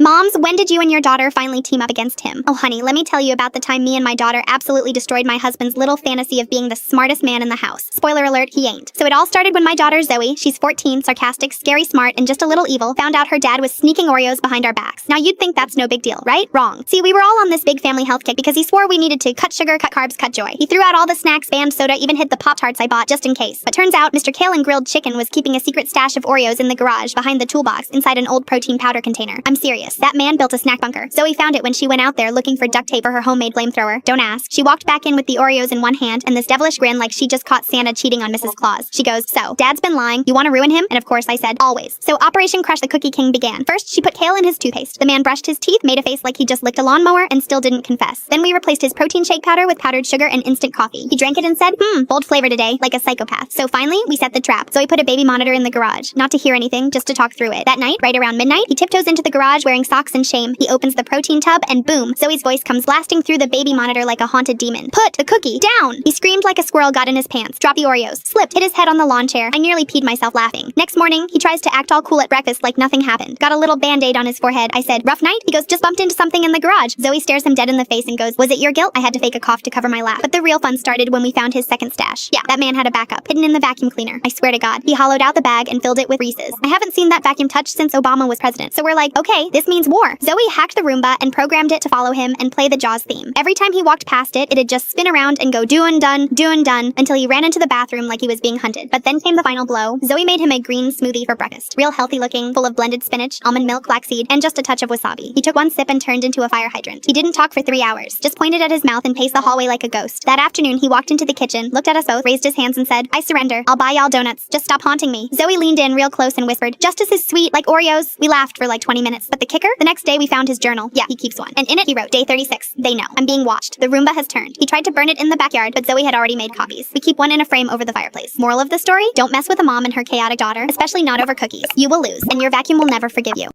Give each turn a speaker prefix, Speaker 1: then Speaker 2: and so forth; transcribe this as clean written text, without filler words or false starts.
Speaker 1: Moms, when did you and your daughter finally team up against him? Oh honey, let me tell you about the time me and my daughter absolutely destroyed my husband's little fantasy of being the smartest man in the house. Spoiler alert, he ain't. So it all started when my daughter Zoe, she's 14, sarcastic, scary smart, and just a little evil, found out her dad was sneaking Oreos behind our backs. Now you'd think that's no big deal, right? Wrong. See, we were all on this big family health kick because he swore we needed to cut sugar, cut carbs, cut joy. He threw out all the snacks, banned soda, even hid the Pop-Tarts I bought just in case. But turns out Mr. Kale and Grilled Chicken was keeping a secret stash of Oreos in the garage behind the toolbox inside an old protein powder container. I'm serious. That man built a snack bunker. Zoe found it when she went out there looking for duct tape for her homemade flamethrower. Don't ask. She walked back in with the Oreos in one hand and this devilish grin like she just caught Santa cheating on Mrs. Claus. She goes, "So, Dad's been lying. You want to ruin him?" And of course I said, "Always." So Operation Crush the Cookie King began. First, she put kale in his toothpaste. The man brushed his teeth, made a face like he just licked a lawnmower, and still didn't confess. Then we replaced his protein shake powder with powdered sugar and instant coffee. He drank it and said, bold flavor today, like a psychopath. So finally, we set the trap. Zoe put a baby monitor in the garage. Not to hear anything, just to talk through it. That night, right around midnight, he tiptoes into the garage wearing socks and shame. He opens the protein tub and boom, Zoe's voice comes blasting through the baby monitor like a haunted demon. "Put the cookie down!" He screamed like a squirrel got in his pants, dropped the Oreos, slipped, hit his head on the lawn chair. I nearly peed myself laughing. Next morning, he tries to act all cool at breakfast like nothing happened. Got a little band-aid on his forehead. I said, "Rough night?" He goes, "Just bumped into something in the garage." Zoe stares him dead in the face and goes, "Was it your guilt?" I had to fake a cough to cover my laugh. But the real fun started when we found his second stash. Yeah, that man had a backup, hidden in the vacuum cleaner. I swear to God. He hollowed out the bag and filled it with Reese's. I haven't seen that vacuum touched since Obama was president. So we're like, okay, this means war. Zoe hacked the Roomba and programmed it to follow him and play the Jaws theme. Every time he walked past it, it'd just spin around and go doin' done, until he ran into the bathroom like he was being hunted. But then came the final blow. Zoe made him a green smoothie for breakfast. Real healthy looking, full of blended spinach, almond milk, flaxseed, and just a touch of wasabi. He took one sip and turned into a fire hydrant. He didn't talk for 3 hours, just pointed at his mouth and paced the hallway like a ghost. That afternoon, he walked into the kitchen, looked at us both, raised his hands and said, "I surrender. I'll buy y'all donuts. Just stop haunting me." Zoe leaned in real close and whispered, "Justice is sweet, like Oreos." We laughed for like 20 minutes. But the kicker? The next day we found his journal. Yeah, he keeps one. And in it he wrote, "Day 36. They know. I'm being watched. The Roomba has turned." He tried to burn it in the backyard, but Zoe had already made copies. We keep one in a frame over the fireplace. Moral of the story? Don't mess with a mom and her chaotic daughter, especially not over cookies. You will lose, and your vacuum will never forgive you.